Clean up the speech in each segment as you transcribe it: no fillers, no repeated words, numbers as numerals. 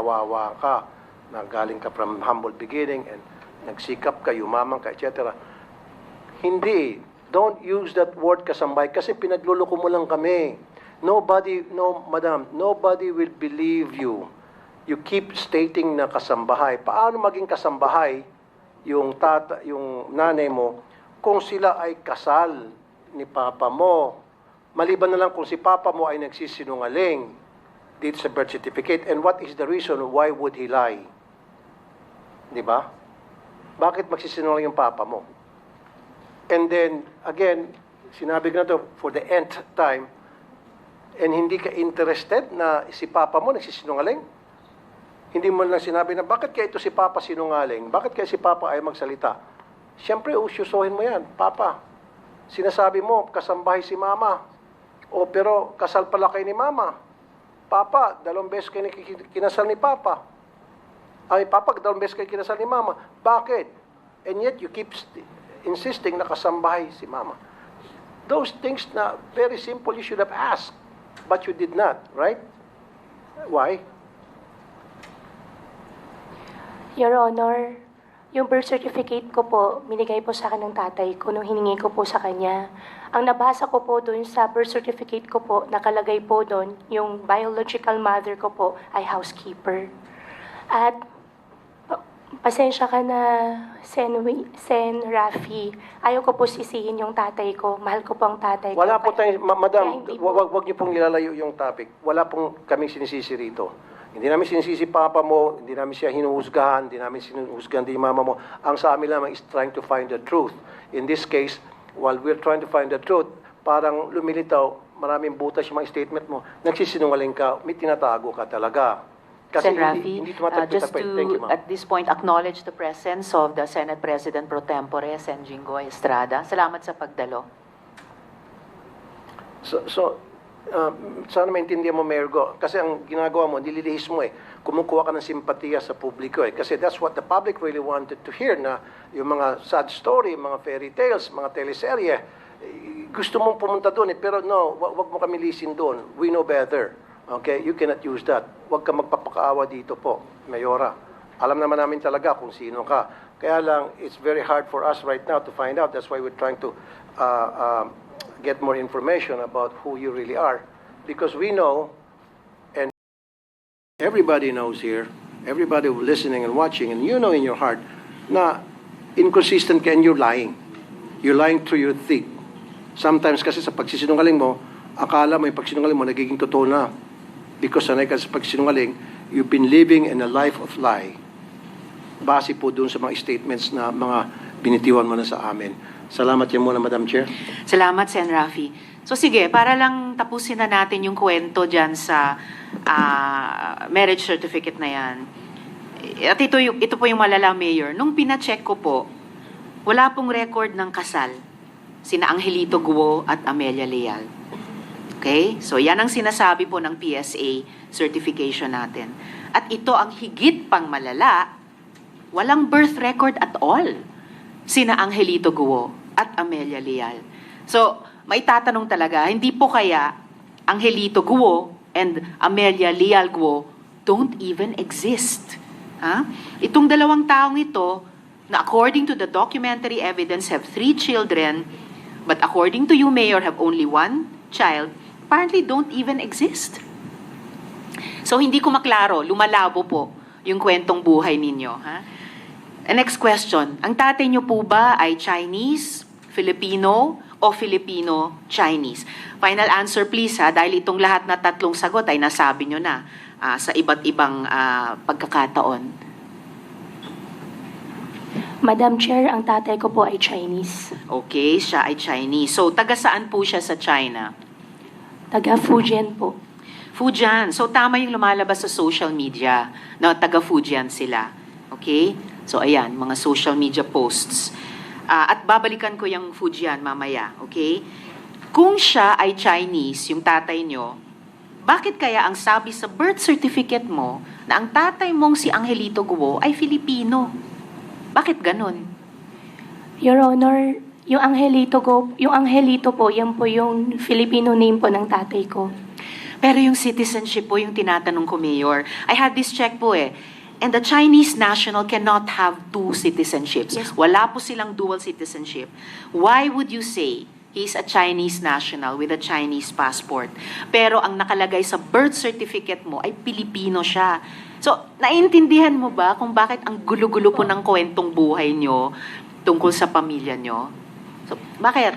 kawawa ka, na galing ka from humble beginning and nagsikap ka, yumaman ka, etc. Hindi. Don't use that word kasambahay kasi pinagluloko mo lang kami. Nobody, no, madam, nobody will believe you. You keep stating na kasambahay. Paano maging kasambahay yung nanay mo kung sila ay kasal ni papa mo? Maliban na lang kung si papa mo ay nagsisinungaling dito sa birth certificate. And what is the reason why would he lie? Di ba? Bakit magsisinungaling yung papa mo? And then, again, sinabi ko na to for the nth time, and hindi ka interested na si papa mo nagsisinungaling? Hindi mo lang sinabi na, bakit kaya ito si papa sinungaling? Bakit kaya si papa ay magsalita? Siyempre, usyusohin mo yan. Papa, sinasabi mo, kasambahay si mama. O, pero kasal pala kayo ni mama. Papa, 2 beses kayo kinasal ni papa. Ay, papa, 2 beses kayo kinasal ni mama. Bakit? And yet, you keep insisting na kasambahay si mama. Those things na very simple, you should have asked. But you did not, right? Why? Your Honor, yung birth certificate ko po, binigay po sa akin ng tatay ko nung hiningi ko po sa kanya. Ang nabasa ko po doon sa birth certificate ko po, nakalagay po doon, yung biological mother ko po ay housekeeper. At pasensya ka na, Sen Rafi, ayaw ko po sisihin yung tatay ko. Mahal ko po ang tatay ko. Wala po tayong, madam, po. wag niyo pong ilalayo yung topic. Wala pong kaming sinisisi rito. Hindi namin sinisisi papa mo, hindi namin siya hinuhusgahan, hindi namin sinuhusgahan din mama mo. Ang sa amin lamang is trying to find the truth. In this case, while we're trying to find the truth, parang lumilitaw, maraming butas yung mga statement mo, nagsisinungaling ka, may tinatago ka talaga. Kasi Sen. Rafi, hindi tumatagpit just Thank you, to, ma'am. at this point, acknowledge the presence of the Senate President Pro Tempore, Sen. Jinggoy Estrada. Salamat sa pagdalo. Sana maintindihan mo, Mayor Go. Kasi ang ginagawa mo, nililihis mo eh. Kumukuha ka ng simpatiya sa publiko eh. Kasi that's what the public really wanted to hear, na yung mga sad story, mga fairy tales, mga teleserye, gusto mong pumunta doon eh. Pero no, wag mo kami lisin doon. We know better. Okay? You cannot use that. Wag ka magpapakaawa dito po, Mayora. Alam naman namin talaga kung sino ka. Kaya lang, it's very hard for us right now to find out. That's why we're trying to get more information about who you really are. Because we know, and everybody knows here, everybody listening and watching, and you know in your heart, na inconsistent ka and you're lying. You're lying through your teeth. Sometimes kasi sa pagsisinungaling mo, akala mo yung pagsinungaling mo nagiging totoo na. Because sanay ka sa pagsinungaling, you've been living in a life of lie. Base po dun sa mga statements na mga binitiwan mo na sa amin. Salamat yan muna, Madam Chair. Salamat, Sen. Rafi. So sige, para lang tapusin na natin yung kwento dyan sa marriage certificate na yan. At ito po yung malala, Mayor. Nung pina-check ko po, wala pong record ng kasal sina Angelito Guo at Amelia Leal. Okay? So yan ang sinasabi po ng PSA certification natin. At ito ang higit pang malala, walang birth record at all sina Angelito Guo at Amelia Leal. So, may tatanong talaga, hindi po kaya Angelito Guo and Amelia Leal Guo don't even exist? Ha? Itong dalawang taong ito, na according to the documentary evidence have 3 children, but according to you, Mayor, have only 1 child, apparently don't even exist. So, hindi ko maklaro, lumalabo po yung kwentong buhay ninyo. Ha? Next question, ang tatay niyo po ba ay Chinese, Filipino, o Filipino-Chinese? Final answer please ha, dahil itong lahat na tatlong sagot ay nasabi niyo na sa iba't ibang pagkakataon. Madam Chair, ang tatay ko po ay Chinese. Okay, siya ay Chinese. So, taga saan po siya sa China? Taga Fujian po. Fujian. So, tama yung lumalabas sa social media na taga Fujian sila. Okay? So, ayan, mga social media posts. At babalikan ko yung Fujian mamaya, okay? Kung siya ay Chinese, yung tatay nyo, bakit kaya ang sabi sa birth certificate mo na ang tatay mong si Angelito Guo ay Filipino? Bakit ganun? Your Honor, yung Angelito po, yan po yung Filipino name po ng tatay ko. Pero yung citizenship po yung tinatanong ko, Mayor. I had this check po eh. And the Chinese national cannot have two citizenships. Yes. Wala po silang dual citizenship. Why would you say he's a Chinese national with a Chinese passport? Pero ang nakalagay sa birth certificate mo ay Pilipino siya. So, naiintindihan mo ba kung bakit ang gulo-gulo po ng kwentong buhay nyo tungkol sa pamilya nyo? So, bakit?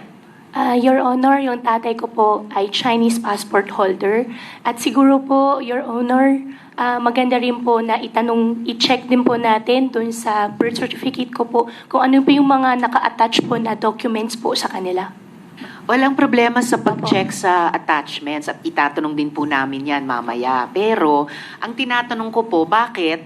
Your Honor, yung tatay ko po ay Chinese passport holder. At siguro po, Your Honor, maganda rin po na i-check din po natin dun sa birth certificate ko po kung ano po yung mga naka-attach po na documents po sa kanila. Walang problema sa pag-check sa attachments at itatanong din po namin yan mamaya. Pero, ang tinatanong ko po, bakit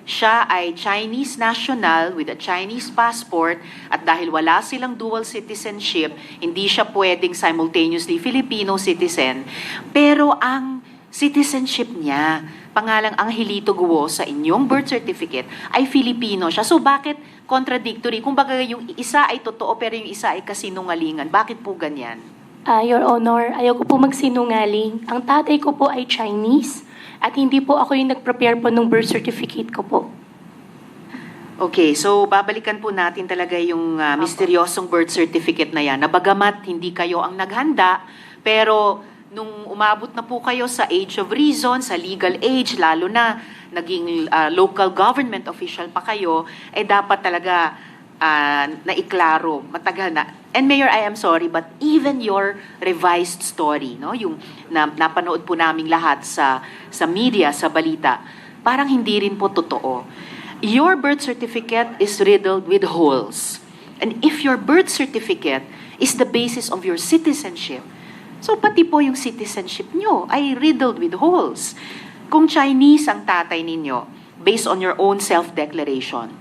siya ay Chinese national with a Chinese passport at dahil wala silang dual citizenship, hindi siya pwedeng simultaneously Filipino citizen. Pero ang citizenship niya, pangalang Angelito Guo sa inyong birth certificate, ay Filipino siya. So bakit contradictory? Kung baga yung isa ay totoo pero yung isa ay kasinungalingan. Bakit po ganyan? Your Honor, ayaw ko po magsinungaling. Ang tatay ko po ay Chinese at hindi po ako yung nag-prepare po ng birth certificate ko po. Okay, so babalikan po natin talaga yung misteryosong birth certificate na yan. Nabagamat hindi kayo ang naghanda, pero nung umabot na po kayo sa age of reason, sa legal age, lalo na naging local government official pa kayo, eh dapat talaga naiklaro, matagal na. And Mayor, I am sorry, but even your revised story, no, yung napanood po naming lahat sa media, sa balita, parang hindi rin po totoo. Your birth certificate is riddled with holes. And if your birth certificate is the basis of your citizenship, so pati po yung citizenship nyo ay riddled with holes. Kung Chinese ang tatay ninyo, based on your own self-declaration.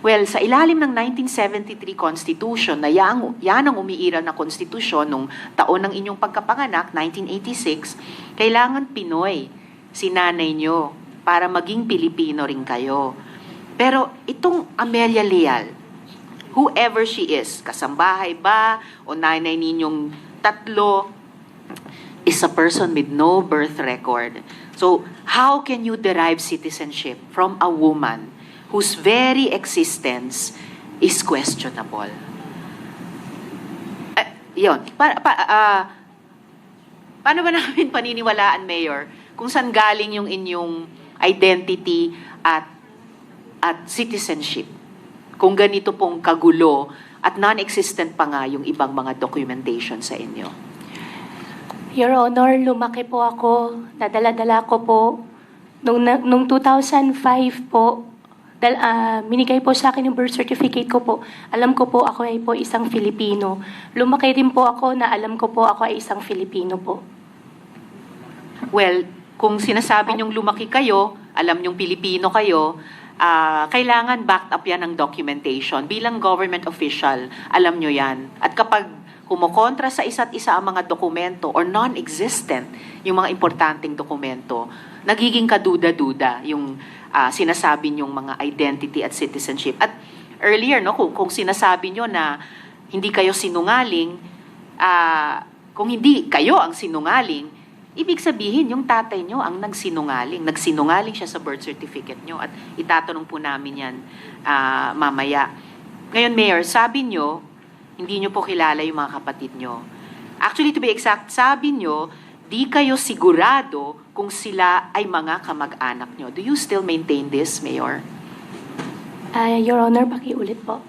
Well, sa ilalim ng 1973 Constitution, na yan ang umiiral na konstitusyon nung taon ng inyong pagkapanganak, 1986, kailangan Pinoy si nanay nyo para maging Pilipino rin kayo. Pero itong Amelia Leal, whoever she is, kasambahay ba o nanay ninyong tatlo, is a person with no birth record. So, how can you derive citizenship from a woman whose very existence is questionable? Yun. Paano ba namin paniniwalaan, Mayor, kung saan galing yung inyong identity at citizenship? Kung ganito pong kagulo at non-existent pa nga yung ibang mga documentation sa inyo. Your Honor, lumaki po ako, nadala-dala ko po. Nung 2005 po, minigay po sa akin yung birth certificate ko po. Alam ko po ako ay po isang Filipino. Lumaki din po ako na alam ko po ako ay isang Filipino po. Well, kung sinasabi niyong lumaki kayo, alam niyong Pilipino kayo, kailangan backed up yan ng documentation. Bilang government official, alam niyo yan. At kapag kumokontra sa isa't isa ang mga dokumento or non-existent yung mga importanteng dokumento, nagiging kaduda-duda yung sinasabi niyong mga identity at citizenship. At earlier, no, kung sinasabi niyo na hindi kayo sinungaling, kung hindi kayo ang sinungaling, ibig sabihin yung tatay niyo ang nagsinungaling. Nagsinungaling siya sa birth certificate niyo at itatanong po namin yan mamaya. Ngayon, Mayor, sabi niyo, hindi nyo po kilala yung mga kapatid nyo. Actually, to be exact, sabi nyo, di kayo sigurado kung sila ay mga kamag-anak nyo. Do you still maintain this, Mayor? Your Honor, pakiulit po.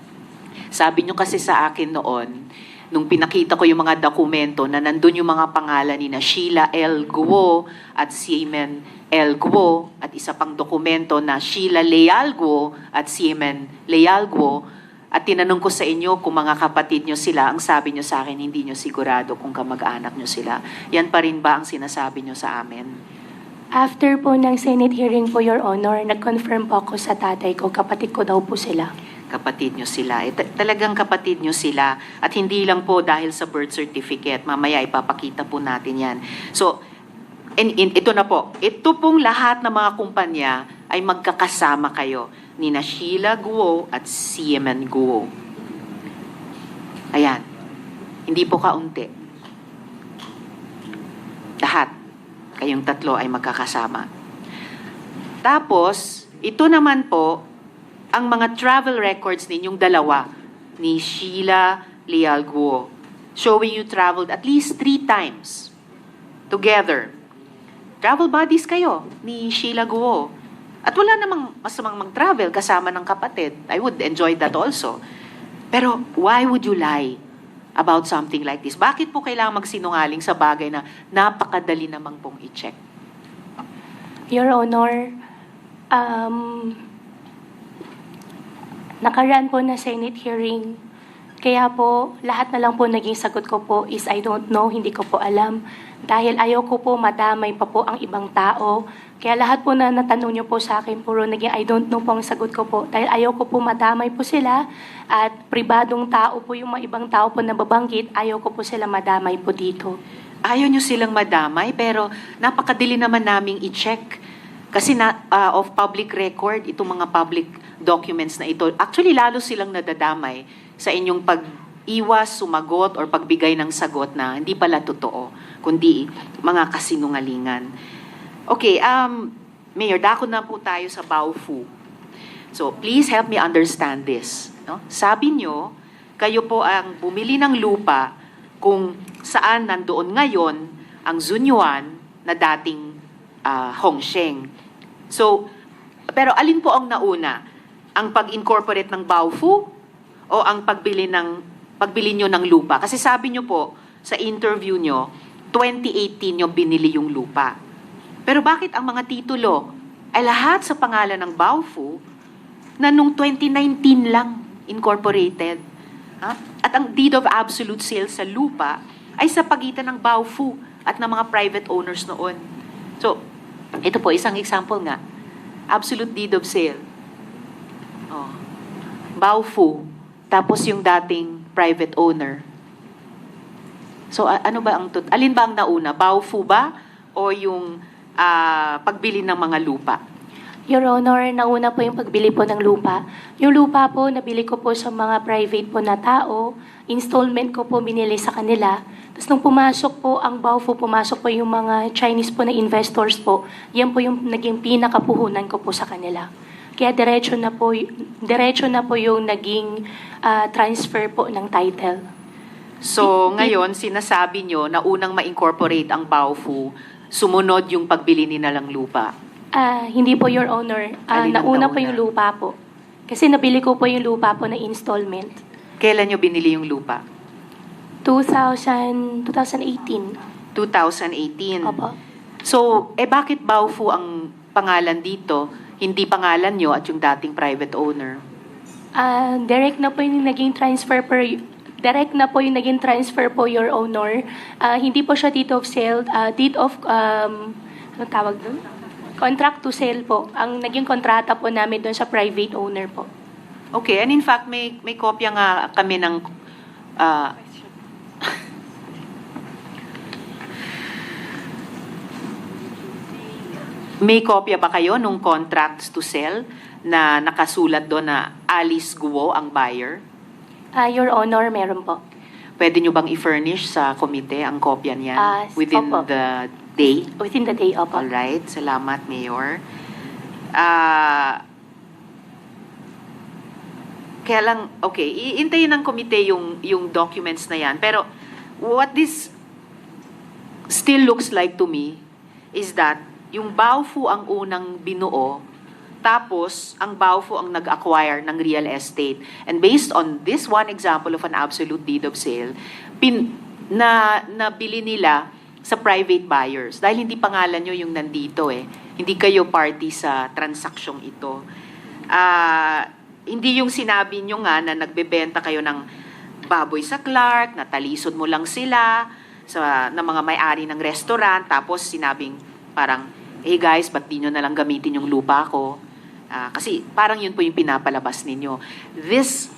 Sabi nyo kasi sa akin noon, nung pinakita ko yung mga dokumento na nandun yung mga pangalan ni na Sheila L. Guo at Siemen L. Guo at isa pang dokumento na Sheila Leal Guo at Siemen Leal Guo, at tinanong ko sa inyo kung mga kapatid nyo sila, ang sabi nyo sa akin, hindi nyo sigurado kung kamag-anak nyo sila. Yan pa rin ba ang sinasabi nyo sa amin? After po ng Senate hearing po, Your Honor, nag-confirm po ako sa tatay ko, kapatid ko daw po sila. Kapatid nyo sila. Talagang kapatid nyo sila. At hindi lang po dahil sa birth certificate. Mamaya ipapakita po natin yan. So, ito na po. Ito pong lahat ng mga kumpanya ay magkakasama kayo ni na Sheila Guo at Siemen Guo. Ayan. Hindi po kaunti. Lahat. Kayong tatlo ay magkakasama. Tapos, ito naman po, ang mga travel records ninyong dalawa, ni Sheila Leal Guo, showing you traveled at least 3 times together. Travel buddies kayo ni Sheila Guo. At wala namang masamang mag-travel kasama ng kapatid. I would enjoy that also. Pero why would you lie about something like this? Bakit po kailangan magsinungaling sa bagay na napakadali namang pong i-check? Your Honor, nakaraan po na Senate hearing. Kaya po, lahat na lang po naging sagot ko po is I don't know, hindi ko po alam. Dahil ayaw ko po madamay pa po ang ibang tao. Kaya lahat po na natanong niyo po sa akin, puro naging I don't know po ang sagot ko po. Dahil ayaw ko po madamay po sila at pribadong tao po yung mga ibang tao po na babanggit, ayaw ko po sila madamay po dito. Ayaw nyo silang madamay, pero napakadali naman naming i-check. Kasi of public record, itong mga public documents na ito, actually lalo silang nadadamay sa inyong pag-iwas, sumagot, or pagbigay ng sagot na hindi pala totoo, kundi mga kasinungalingan. Okay, Mayor, dako na po tayo sa Baofu. So, please help me understand this. No? Sabi nyo, kayo po ang bumili ng lupa kung saan nandoon ngayon ang Zunyuan na dating Hongsheng. So, pero alin po ang nauna? Ang pag-incorporate ng Baofu o ang pagbili nyo ng lupa? Kasi sabi nyo po sa interview nyo, 2018 nyo binili yung lupa. Pero bakit ang mga titulo ay lahat sa pangalan ng Baofu na nung 2019 lang incorporated? At ang deed of absolute sale sa lupa ay sa pagitan ng Baofu at ng mga private owners noon. So, ito po, isang example nga. Absolute deed of sale. Oh. Baofu, tapos yung dating private owner. So, ano ba alin ba ang nauna? Baofu ba? O yung pagbili ng mga lupa? Your Honor, nauna po yung pagbili po ng lupa. Yung lupa po, nabili ko po sa mga private po na tao. Installment ko po binili sa kanila. Tapos nung pumasok po ang Baofu, pumasok po yung mga Chinese po na investors po. Yan po yung naging pinakapuhunan ko po sa kanila. Kaya diretso na po yung naging transfer po ng title. So, ngayon, sinasabi nyo na unang ma-incorporate ang Baofu, sumunod yung pagbili nila ng lupa. Hindi po, Your Honor. Alin ang Nauna po nauna? yung lupa po. Kasi nabili ko po yung lupa po na installment. Kailan nyo binili yung lupa? 2018. 2018. Opo. So, bakit Baofu ang pangalan dito, hindi pangalan nyo at yung dating private owner? Direct na po yung naging transfer po, Your Honor. Hindi po siya deed of sale, deed of, anong tawag doon? Contract to sale po. Ang naging kontrata po namin doon sa private owner po. Okay, and in fact, may kopya nga kami ng may kopya ba kayo nung contracts to sell na nakasulat doon na Alice Guo ang buyer? Your Honor, meron po. Pwede nyo bang i-furnish sa komite ang kopya niyan within opo. the day? Within the day, opo. Alright, salamat, Mayor. Kaya lang, okay, iintayin ng komite yung documents na yan. Pero what this still looks like to me is that yung Baofu ang unang binuo, tapos ang Baofu ang nag-acquire ng real estate. And based on this one example of an absolute deed of sale, nabili nila sa private buyers. Dahil hindi pangalan nyo yung nandito eh. Hindi kayo party sa transaksyong ito. Hindi yung sinabi nyo nga na nagbebenta kayo ng baboy sa Clark, natalisod mo lang sila na mga may-ari ng restaurant, tapos sinabing parang, hey guys, ba't di nyo nalang gamitin yung lupa ko? Kasi parang yun po yung pinapalabas ninyo. This,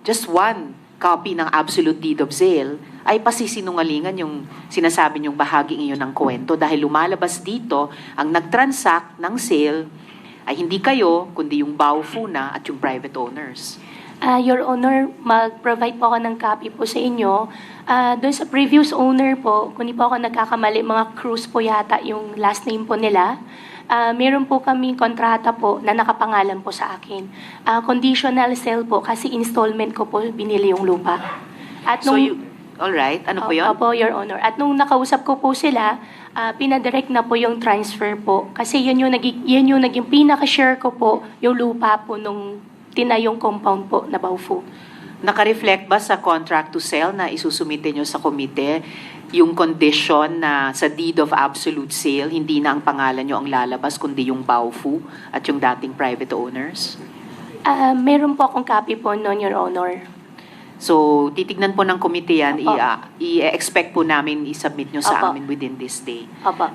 just one copy ng absolute deed of sale ay pasisinungalingan yung sinasabi nyong bahaging iyon ng kwento dahil lumalabas dito ang nag-transact ng sale ay hindi kayo, kundi yung Baofu na at yung private owners. Your Honor, mag-provide po ako ng copy po sa inyo. Doon sa previous owner po, kung di po ako nagkakamali, mga Cruz po yata yung last name po nila. Meron po kami kontrata po na nakapangalan po sa akin. Conditional sale po kasi installment ko po binili yung lupa. At So alright, ano po yun? Opo, Your Honor. At nung nakausap ko po sila, pinadirect na po yung transfer po. Kasi yun yung naging pinaka-share ko po, yung lupa po nung tinayong compound po na Baofu. Naka-reflect ba sa contract to sell na isusumite nyo sa komite yung condition na sa deed of absolute sale, hindi na ang pangalan nyo ang lalabas, kundi yung Baofu at yung dating private owners? Meron po akong copy po noon, Your Honor. So, titignan po ng komite yan, Opo. i-expect po namin i-submit nyo sa Opo. amin within this day. Opo.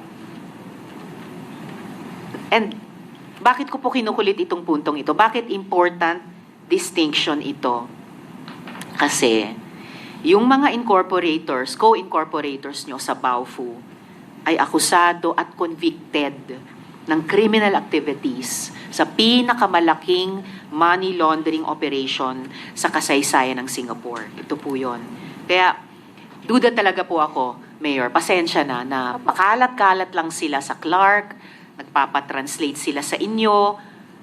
And bakit ko po kinukulit itong puntong ito? Bakit important distinction ito? Kasi yung mga incorporators, co-incorporators nyo sa Baofu ay akusado at convicted ng criminal activities sa pinakamalaking money laundering operation sa kasaysayan ng Singapore. Ito po yun. Kaya, duda talaga po ako, Mayor, pasensya na pakalat-kalat lang sila sa Clark, nagpapatranslate sila sa inyo,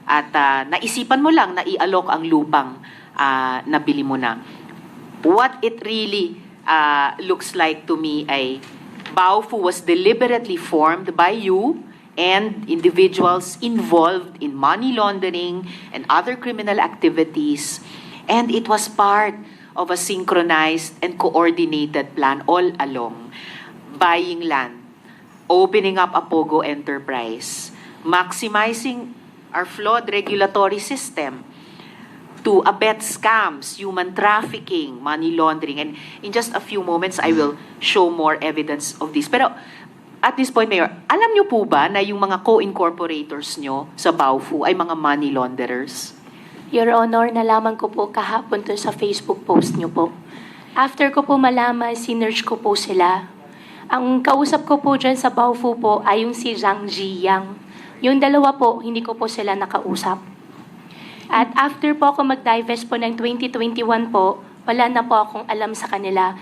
at naisipan mo lang na i-alok ang lupang nabili mo na. What it really looks like to me ay Baofu was deliberately formed by you and individuals involved in money laundering and other criminal activities, and it was part of a synchronized and coordinated plan all along. Buying land, opening up a POGO enterprise, maximizing our flawed regulatory system to abet scams, human trafficking, money laundering. And in just a few moments, I will show more evidence of this. Pero at this point, Mayor, alam niyo po ba na yung mga co-incorporators nyo sa Baofu ay mga money launderers? Your Honor, nalaman ko po kahapon to sa Facebook post niyo po. After ko po malaman, sinerge ko po sila. Ang kausap ko po dyan sa Baofu po ay yung si Zhang Ziyang. Yung dalawa po, hindi ko po sila nakausap. At after po ako mag-divest po ng 2021 po, wala na po akong alam sa kanila.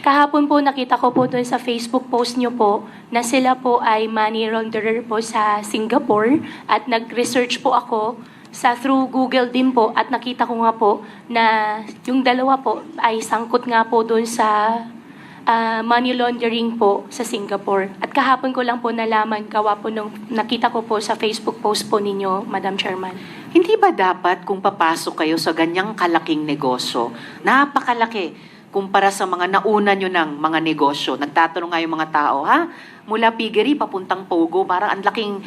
Kahapon po nakita ko po doon sa Facebook post niyo po na sila po ay money launderer po sa Singapore at nag-research po ako sa through Google din po at nakita ko nga po na yung dalawa po ay sangkot nga po doon sa money laundering po sa Singapore. At kahapon ko lang po nalaman gawa po nung nakita ko po sa Facebook post po ninyo, Madam Chairman. Hindi ba dapat kung papasok kayo sa ganyang kalaking negosyo, napakalaki, kumpara sa mga nauna nyo ng mga negosyo? Nagtatanong nga yung mga tao, ha? Mula piggery, papuntang Pogo, parang ang laking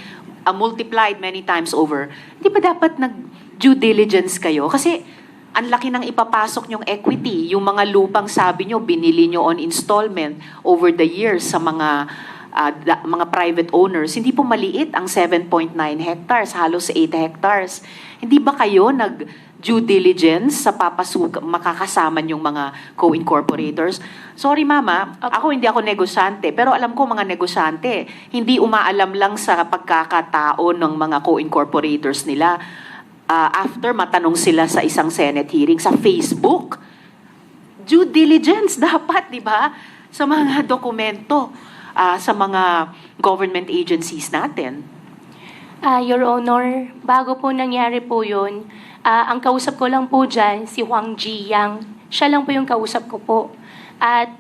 multiplied many times over. Hindi ba dapat nag-due diligence kayo? Kasi ang laki ng ipapasok nyong equity. Yung mga lupang sabi nyo, binili nyo on installment over the years sa mga private owners. Hindi po maliit ang 7.9 hectares, halos 8 hectares. Hindi ba kayo nag-due diligence sa makakasama yung mga co-incorporators? Sorry mama, hindi ako negosyante, pero alam ko mga negosyante, hindi umaalam lang sa pagkakatao ng mga co-incorporators nila. After matanong sila sa isang Senate hearing sa Facebook, due diligence dapat, di ba? Sa mga dokumento, sa mga government agencies natin. Your Honor, bago po nangyari po yun, ang kausap ko lang po dyan, si Huang Ziyang. Siya lang po yung kausap ko po. At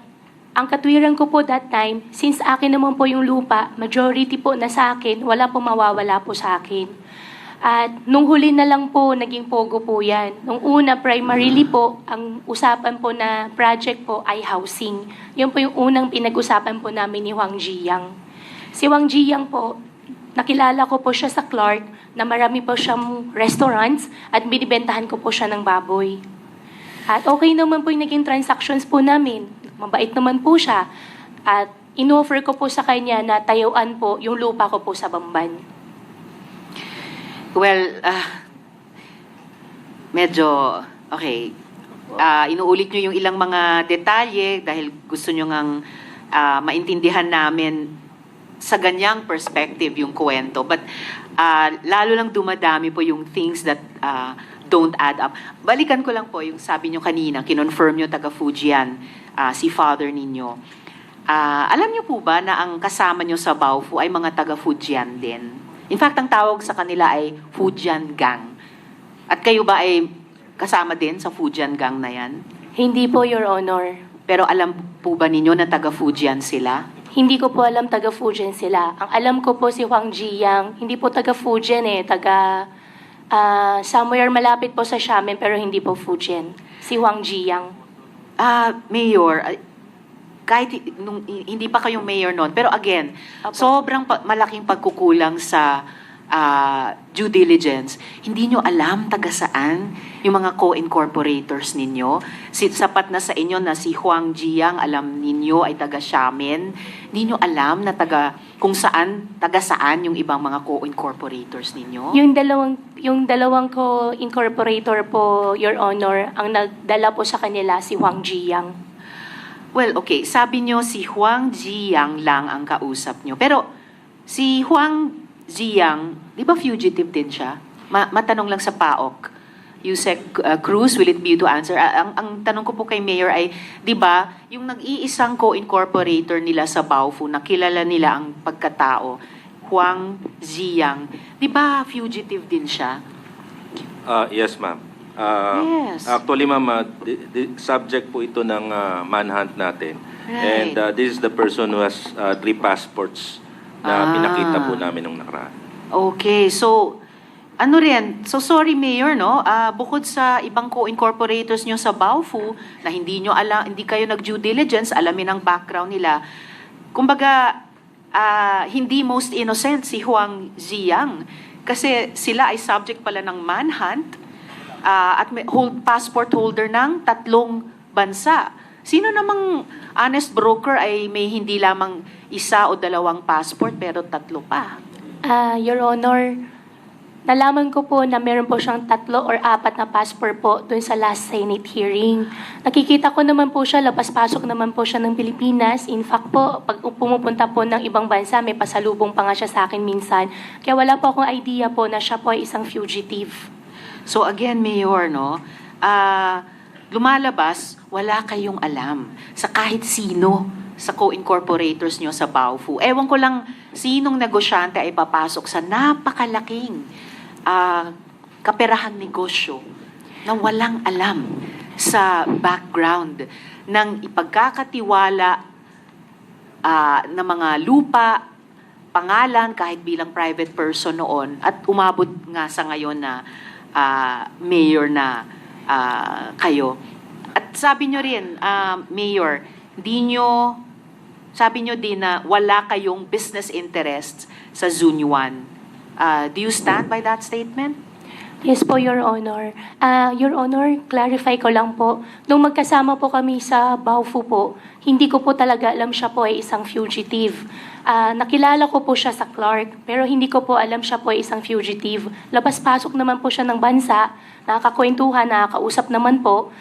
ang katwiran ko po that time, since akin naman po yung lupa, majority po na sa akin, wala po mawawala po sa akin. At nung huli na lang po, naging POGO po yan. Nung una, primarily po, ang usapan po na project po ay housing. Yun po yung unang pinag-usapan po namin ni Huang Ziyang. Si Huang Ziyang po, nakilala ko po siya sa Clark na marami po siyang restaurants at binibentahan ko po siya ng baboy. At okay naman po yung naging transactions po namin. Mabait naman po siya. At in-offer ko po sa kanya na tayuan po yung lupa ko po sa Bamban. Well, medyo, okay. Inuulit nyo yung ilang mga detalye dahil gusto nyo ngang maintindihan namin sa ganyang perspective yung kwento. But lalo lang dumadami po yung things that don't add up. Balikan ko lang po yung sabi nyo kanina, kinonfirm nyo taga Fujian, si father ninyo. Alam nyo po ba na ang kasama nyo sa Baofu ay mga taga Fujian din? In fact, ang tawag sa kanila ay Fujian Gang. At kayo ba ay kasama din sa Fujian Gang na yan? Hindi po, Your Honor. Pero alam po ba ninyo na taga Fujian sila? Hindi ko po alam taga Fujian sila. Ang alam ko po si Huang Jiyang, hindi po taga Fujian taga somewhere malapit po sa Xiamen pero hindi po Fujian. Si Huang Jiyang. Mayor, kahit hindi pa kayong mayor noon, pero again, Opo. sobrang malaking pagkukulang sa due diligence. Hindi nyo alam taga saan yung mga co-incorporators ninyo. Sapat na sa inyo na si Huang Jiyang, alam ninyo ay taga Xiamen. Hindi nyo alam na taga saan yung ibang mga co-incorporators ninyo. Yung dalawang co-incorporator po, Your Honor, ang nagdala po sa kanila si Huang Jiyang. Well, okay. Sabi nyo si Huang Jiyang lang ang kausap nyo. Pero si Huang Jiyang, di ba fugitive din siya? Matanong lang sa PAOK. Yusek Cruz, will it be you to answer? Ang tanong ko po kay Mayor ay, di ba, yung nag-iisang co-incorporator nila sa Baofu, na kilala nila ang pagkatao, Huang Jiyang, di ba fugitive din siya? Yes, ma'am. Yes. Actually, ma'am, subject po ito ng manhunt natin. Right. And this is the person who has 3 passports na pinakita po namin nung nakaraan. Okay, so so sorry Mayor, no? Bukod sa ibang co-incorporators nyo sa Baofu na hindi kayo nag-due diligence, alamin ang background nila. Kumbaga, hindi most innocent si Huang Jiyang kasi sila ay subject pala ng manhunt at may passport holder ng 3 bansa. Sino namang honest broker ay may hindi lamang 1 o 2 passport pero 3 pa? Your Honor, nalaman ko po na meron po siyang 3 or 4 na passport po dun sa last Senate hearing. Nakikita ko naman po siya, labas-pasok naman po siya ng Pilipinas. In fact po, pag pumupunta po ng ibang bansa, may pasalubong pa nga siya sa akin minsan. Kaya wala po akong idea po na siya po ay isang fugitive. So again, Mayor, no? Lumalabas, wala kayong alam sa kahit sino sa co-incorporators nyo sa Baofu. Ewan ko lang sinong negosyante ay papasok sa napakalaking kaperahang negosyo na walang alam sa background ng ipagkakatiwala na mga lupa, pangalan, kahit bilang private person noon, at umabot nga sa ngayon na mayor na kayo. At sabi nyo rin, Mayor, sabi nyo din na wala kayong business interests sa Zunyuan. Do you stand by that statement? Yes po, Your Honor. Your Honor, clarify ko lang po. Nung magkasama po kami sa Baofu po, hindi ko po talaga alam siya po ay isang fugitive. Nakilala ko po siya sa Clark, pero hindi ko po alam siya po ay isang fugitive. Labas-pasok naman po siya ng bansa, nakakakwentuhan, nakakausap naman po.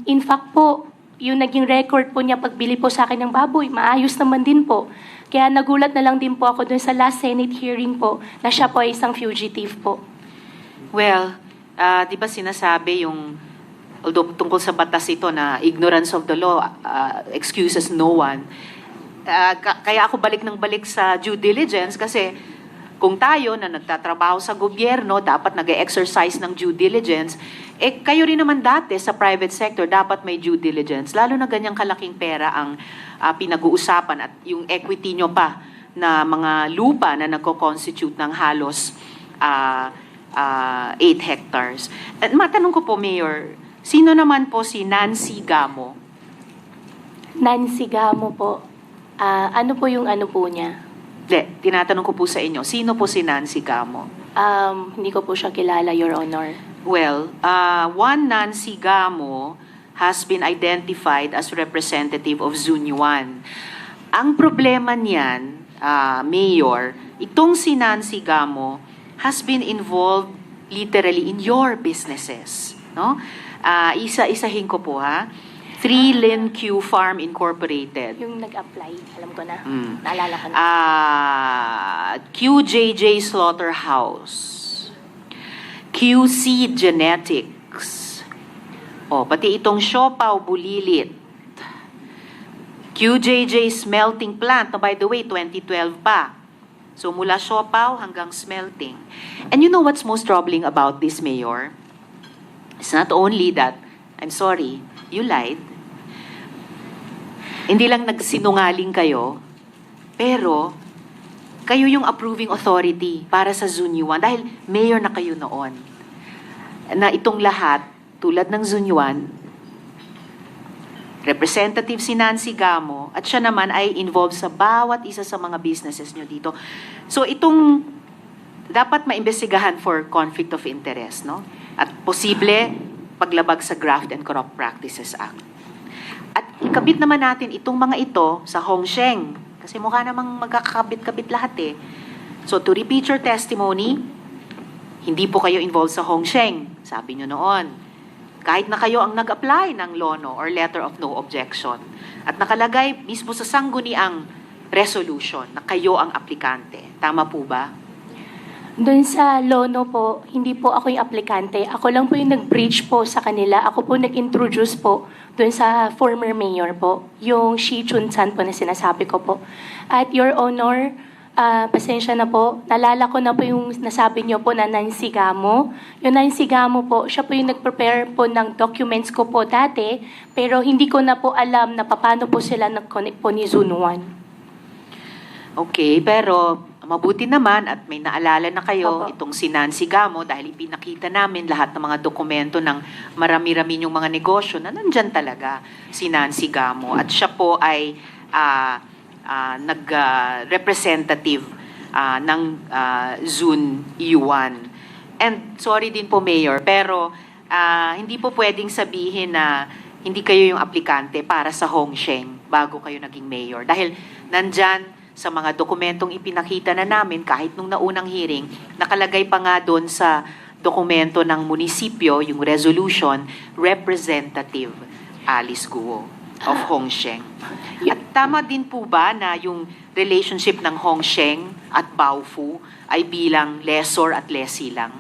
In fact po, yung naging record po niya pagbili po sa akin ng baboy, maayos naman din po. Kaya nagulat na lang din po ako dun sa last Senate hearing po na siya po ay isang fugitive po. Well, di ba sinasabi although tungkol sa batas ito na ignorance of the law excuses no one. Kaya ako balik sa due diligence kasi kung tayo na nagtatrabaho sa gobyerno, dapat nag-exercise ng due diligence, kayo rin naman dati sa private sector, dapat may due diligence. Lalo na ganyang kalaking pera ang pinag-uusapan at yung equity nyo pa na mga lupa na nagko-constitute ng halos 8 hectares. At matanong ko po, Mayor, sino naman po si Nancy Gamo? Nancy Gamo po. Ano po yung ano po niya? Tinatanong ko po sa inyo, sino po si Nancy Gamo? Hindi ko po siya kilala, Your Honor. Well, one Nancy Gamo has been identified as representative of Zunyuan. Ang problema niyan, Mayor, itong si Nancy Gamo has been involved literally in your businesses. No? Isa-isahin ko po ha. 3 Lin Q Farm Incorporated. Yung nag-apply, alam ko na. Naalala ko na. QJJ Slaughterhouse. QC Genetics. Pati itong Siopaw Bulilit. QJJ Smelting Plant, by the way, 2012 pa. So mula siopaw hanggang smelting. And you know what's most troubling about this, Mayor? It's not only that, I'm sorry, you lied. Hindi lang nagsinungaling kayo, pero kayo yung approving authority para sa Zunyuan dahil mayor na kayo noon. Na itong lahat, tulad ng Zunyuan, representative si Nancy Gamo at siya naman ay involved sa bawat isa sa mga businesses nyo dito. So itong dapat maimbestigahan for conflict of interest, no? At posible paglabag sa Graft and Corrupt Practices Act. At ikabit naman natin itong mga ito sa Hongsheng kasi mukha namang magkakabit-kabit lahat eh. So to repeat your testimony, hindi po kayo involved sa Hongsheng, sabi nyo noon. Kahit na kayo ang nag-apply ng LONO or Letter of No Objection at nakalagay mismo sa sangguniang resolution na kayo ang aplikante. Tama po ba? Doon sa LONO po, hindi po ako yung aplikante. Ako lang po yung nag-breach po sa kanila. Ako po nag-introduce po doon sa former mayor po, yung Shi Chun-san po na sinasabi ko po. At Your Honor, pasensya na po, nalala ko na po yung nasabi niyo po na Nancy Gamo. Yung Nancy Gamo po, siya po yung nag-prepare po ng documents ko po dati, pero hindi ko na po alam na paano po sila nag-connect po ni Zunuan. Okay, pero mabuti naman at may naalala na kayo Opo. itong si Nancy Gamo dahil ipinakita namin lahat ng mga dokumento ng marami-rami yung mga negosyo na nandyan talaga si Nancy Gamo. At siya po ay nag-representative ng Zun Yuan. And sorry din po, Mayor, pero hindi po pwedeng sabihin na hindi kayo yung aplikante para sa Hongsheng bago kayo naging mayor. Dahil nandyan sa mga dokumentong ipinakita na namin, kahit nung naunang hearing, nakalagay pa nga doon sa dokumento ng munisipyo, yung resolution, Representative Alice Guo of Hongsheng. At tama din po ba na yung relationship ng Hongsheng at Baofu ay bilang lessor at lessee lang?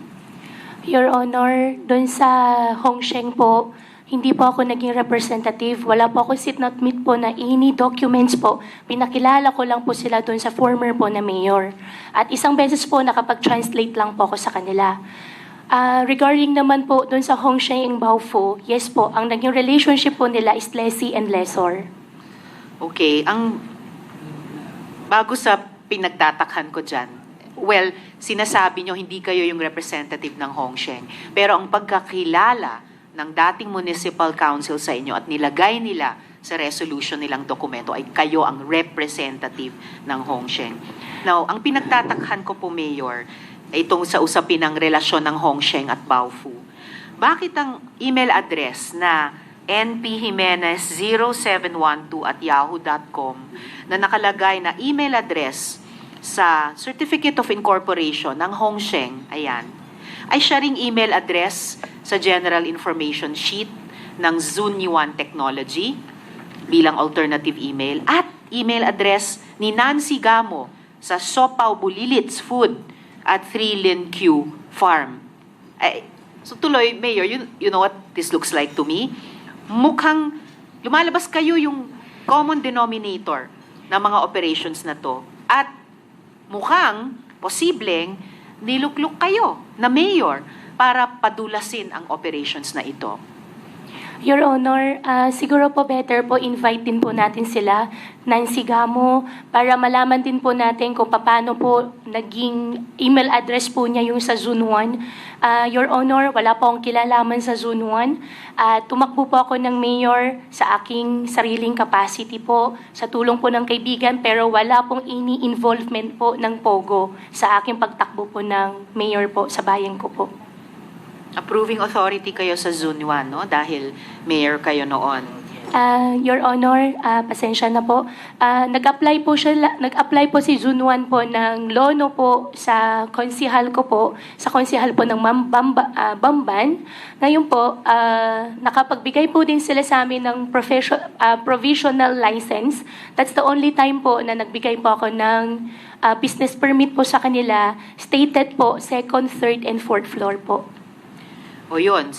Your Honor, doon sa Hongsheng po, hindi po ako naging representative. Wala po ako sit not meet po na ini documents po. Pinakilala ko lang po sila doon sa former po na mayor. At isang beses po nakapag-translate lang po ako sa kanila. Regarding naman po doon sa Hongsheng and Baofu, yes po, ang naging relationship po nila is lessee and lessor. Okay, bago sa pinagtatakhan ko dyan, well, sinasabi nyo hindi kayo yung representative ng Hongsheng, pero ang pagkakilala ng dating municipal council sa inyo at nilagay nila sa resolution nilang dokumento ay kayo ang representative ng Hongsheng. Now, ang pinagtatakhan ko po, Mayor, itong sa usapin ng relasyon ng Hongsheng at Baofu. Bakit ang email address na npjimenez0712@yahoo.com na nakalagay na email address sa Certificate of Incorporation ng Hongsheng, ayan, ay siya ring email address sa General Information Sheet ng Zunyuan Technology bilang alternative email at email address ni Nancy Gamo sa Siopaw Bulilits Food at 3 Lin Q Farm. So tuloy, Mayor, you know what this looks like to me? Mukhang lumalabas kayo yung common denominator ng mga operations na to. At mukhang posibleng nilukluk kayo na mayor para padulasin ang operations na ito. Your Honor, siguro po better po invite din po natin sila, Nancy Gamo, para malaman din po natin kung paano po naging email address po niya yung sa Zunuan. Your Honor, wala po akong kilalaman sa Zunuan. Tumakbo po ako ng mayor sa aking sariling capacity po, sa tulong po ng kaibigan, pero wala pong ini-involvement po ng POGO sa aking pagtakbo po ng mayor po sa bayan ko po. Approving authority kayo sa Zunyuan, no? Dahil mayor kayo noon. Your Honor, pasensya na po. Nag-apply po si Zunuan po ng LONO po sa konsihal ko po, sa konsihal po ng Bamban. Ngayon po, nakapagbigay po din sila sa amin ng provisional license. That's the only time po na nagbigay po ako ng business permit po sa kanila, stated po, 2nd, 3rd, and 4th floor po. O yun,